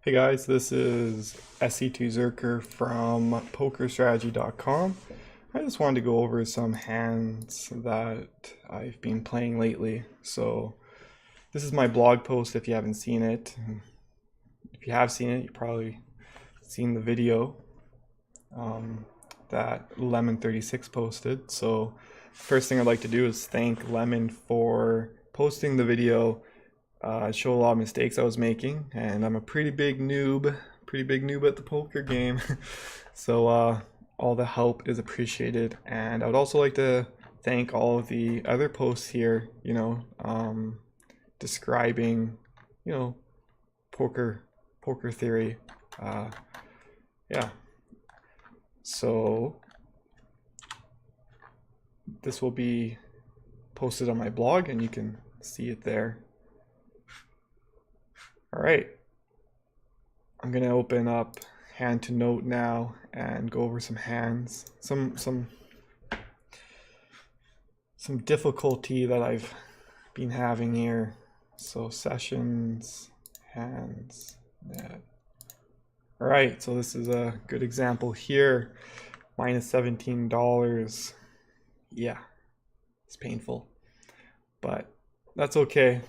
Hey guys, this is SC2 Zerker from PokerStrategy.com. I just wanted to go over some hands that I've been playing lately. So this is my blog post if you haven't seen it. If you have seen it, you've probably seen the video that Lemon36 posted. So first thing I'd like to do is thank Lemon for posting the video. Show a lot of mistakes I was making, and I'm a pretty big noob at the poker game. So all the help is appreciated, and I would also like to thank all of the other posts here, describing, you know, poker theory. Uh, yeah. So this will be posted on my blog, and you can see it there. All right, I'm gonna open up Hand to Note now and go over some hands, some difficulty that I've been having here. So sessions, hands, yeah. All right, so this is a good example here. Minus $17. Yeah, it's painful, but that's okay.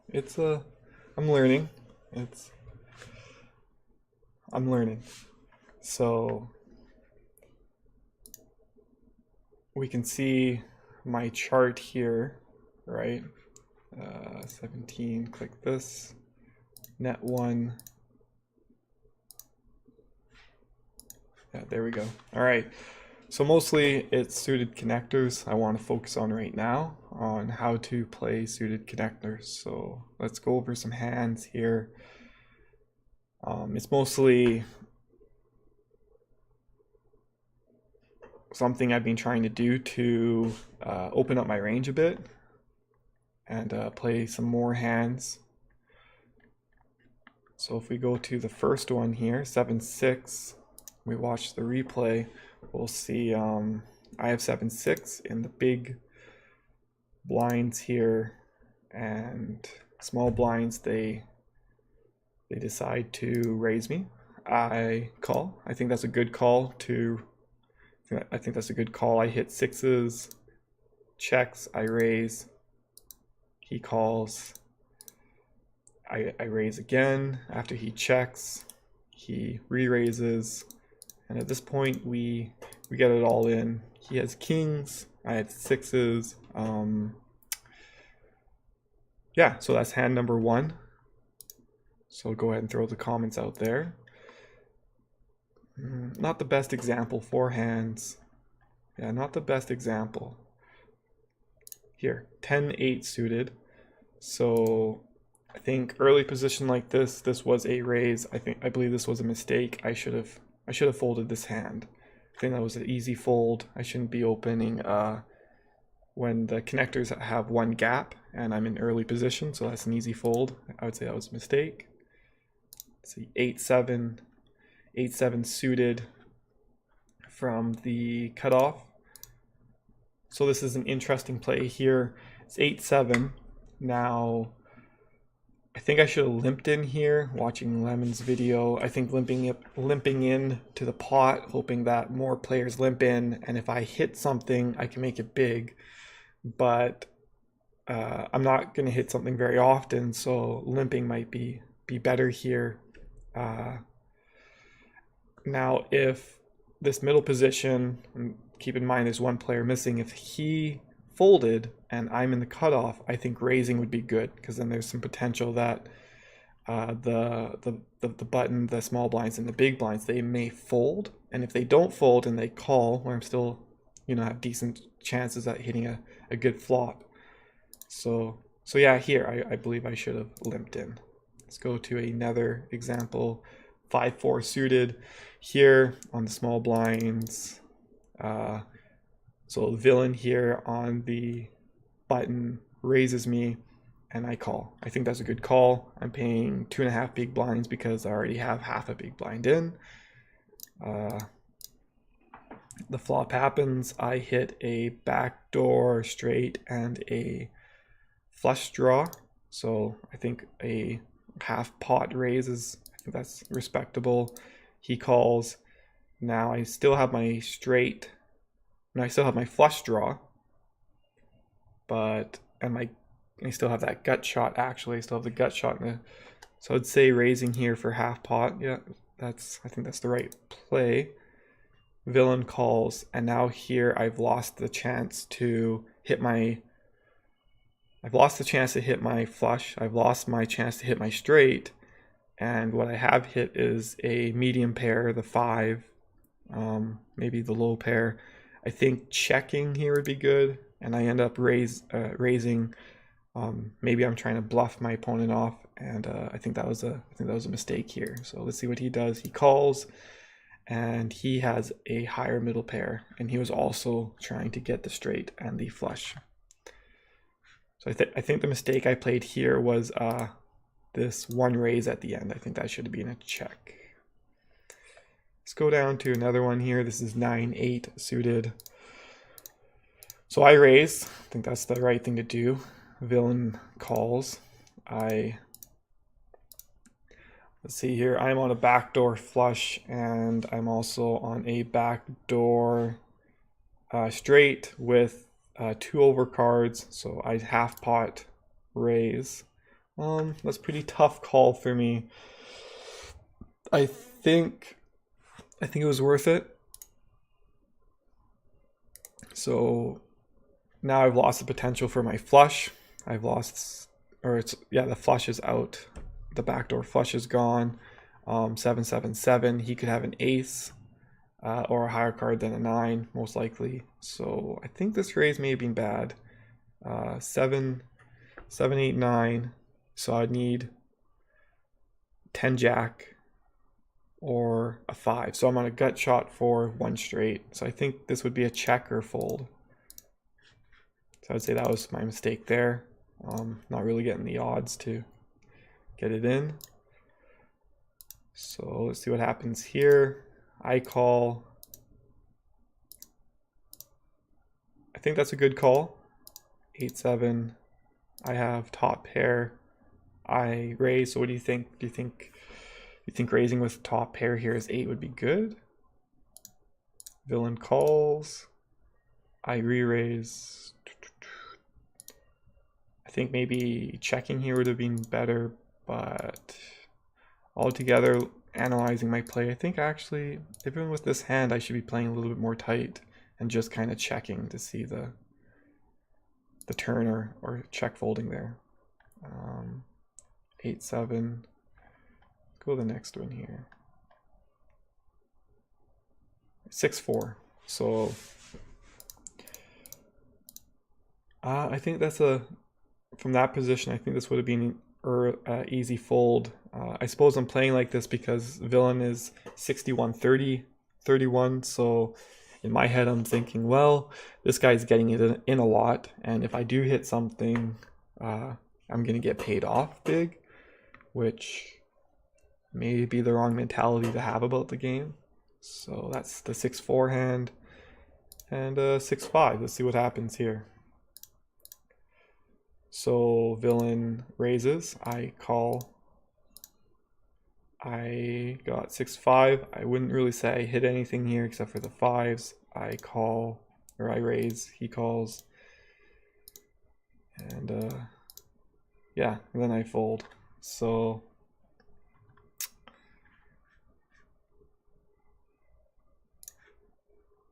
It's I'm learning. I'm learning. So we can see my chart here, right? 17, click this, net one. Yeah, there we go. All right. So mostly it's suited connectors I want to focus on right now, on how to play suited connectors. So let's go over some hands here. It's mostly something I've been trying to do to open up my range a bit and play some more hands. So if we go to the first one here, 7-6, we watch the replay, we'll see I have 7-6 in the big blinds here, and small blinds, they decide to raise me. I call. I think that's a good call I hit sixes, checks, I raise, he calls, I raise again. After he checks, he re-raises, and at this point we get it all in. He has kings, I had sixes. Yeah, so that's hand number one. So go ahead and throw the comments out there. Not the best example for hands. Yeah, not the best example. Here, 10-8 suited. So I think early position like this was a raise. I believe this was a mistake. I should have folded this hand. I think that was an easy fold. I shouldn't be opening when the connectors have one gap and I'm in early position, so that's an easy fold. I would say that was a mistake. Let's see, 8-7, 8-7 suited from the cutoff. So this is an interesting play here. It's 8-7. Now, I think I should have limped in here, watching Lemon's video. I think limping in to the pot, hoping that more players limp in, and if I hit something, I can make it big. But I'm not going to hit something very often, so limping might be better here. Now, if this middle position, and keep in mind there's one player missing, if he folded and I'm in the cutoff, I think raising would be good, because then there's some potential that the button, the small blinds and the big blinds, they may fold, and if they don't fold and they call, where I'm still, have decent chances at hitting a good flop. So yeah, here I believe I should have limped in. Let's go to another example. 5-4 suited here on the small blinds. So the villain here on the button raises me and I call. I think that's a good call. I'm paying 2.5 big blinds because I already have half a big blind in. The flop happens. I hit a backdoor straight and a flush draw. So I think a half pot raise That's respectable. He calls. Now I still have my straight. No, I still have my flush draw. But I still have that gut shot. Actually, I still have the gut shot. So I'd say raising here for half pot. Yeah, I think that's the right play. Villain calls, and now here I've lost the chance to hit my. I've lost the chance to hit my flush. I've lost my chance to hit my straight, and what I have hit is a medium pair, the 5, maybe the low pair. I think checking here would be good, and I end up raising. Maybe I'm trying to bluff my opponent off, and I think that was a mistake here. So let's see what he does. He calls, and he has a higher middle pair, and he was also trying to get the straight and the flush. So I think the mistake I played here was this one raise at the end. I think that should have been a check. Let's go down to another one here. This is 9-8 suited. So I raise. I think that's the right thing to do. Villain calls. Let's see here. I'm on a backdoor flush, and I'm also on a backdoor straight with 2 overcards. So I half pot raise. That's a pretty tough call for me. I think it was worth it. So now I've lost the potential for my flush. I've lost, the flush is out. The backdoor flush is gone. 7-7-7. He could have an ace or a higher card than a 9, most likely. So I think this raise may have been bad. 7, 8, 9. So I'd need 10 jack or a 5. So I'm on a gut shot for 1 straight. So I think this would be a check or fold. So I'd say that was my mistake there. Not really getting the odds to get it in. So let's see what happens here. I call. I think that's a good call. 8-7. I have top pair. I raise. So what do you think? Do you think raising with top pair here is 8 would be good? Villain calls. I re-raise. I think maybe checking here would have been better, but altogether, analyzing my play, I think actually, even with this hand, I should be playing a little bit more tight and just kind of checking to see the turn or check folding there. 8-7. Go to the next one here. 6-4. So I think that's from that position, I think this would have been easy fold. I suppose I'm playing like this because villain is 61-30-31. So in my head, I'm thinking, well, this guy's getting it in a lot, and if I do hit something, I'm gonna get paid off big, which may be the wrong mentality to have about the game. So that's the 6-4 hand, and 6-5. Let's see what happens here. So villain raises, I call. I got 6-5. I wouldn't really say I hit anything here except for the 5s. I call, or I raise, he calls. And yeah, and then I fold. So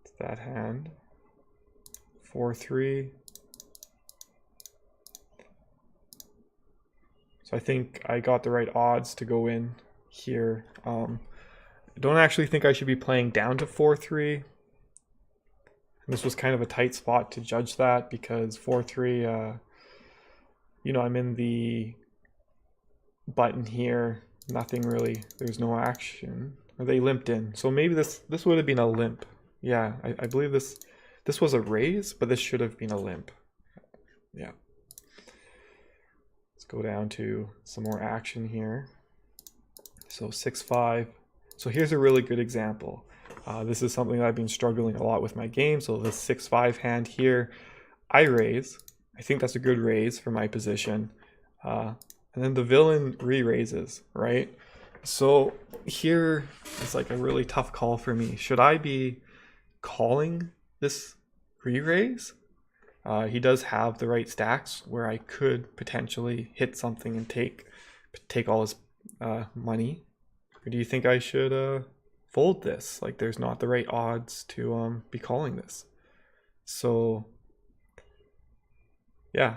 it's that hand. 4-3. So I think I got the right odds to go in here. I don't actually think I should be playing down to 4-3. This was kind of a tight spot to judge that because 4-3, I'm in the button here. Nothing really, there's no action. Or they limped in. So maybe this would have been a limp. Yeah, I believe this was a raise, but this should have been a limp. Yeah. Let's go down to some more action here. So 6-5. So here's a really good example. This is something that I've been struggling a lot with my game. So this 6-5 hand here, I raise. I think that's a good raise for my position. And then the villain re-raises, right? So here is like a really tough call for me. Should I be calling this re-raise? He does have the right stacks where I could potentially hit something and take all his money. Or do you think I should fold this? Like there's not the right odds to be calling this. So yeah,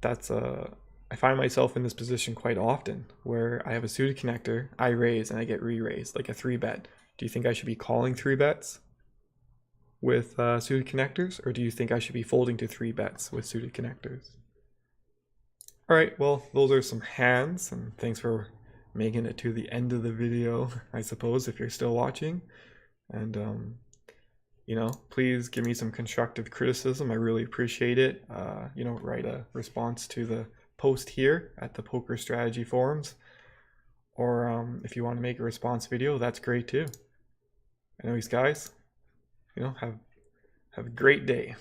that's I find myself in this position quite often where I have a suited connector, I raise and I get re-raised, like a 3-bet. Do you think I should be calling 3-bets with suited connectors, or do you think I should be folding to 3-bets with suited connectors? All right, well, those are some hands, and thanks for making it to the end of the video, I suppose, if you're still watching. And you know, please give me some constructive criticism. I really appreciate it. You know, write a response to the post here at the Poker Strategy forums, or if you want to make a response video, that's great too. Anyways, guys, you know, have a great day.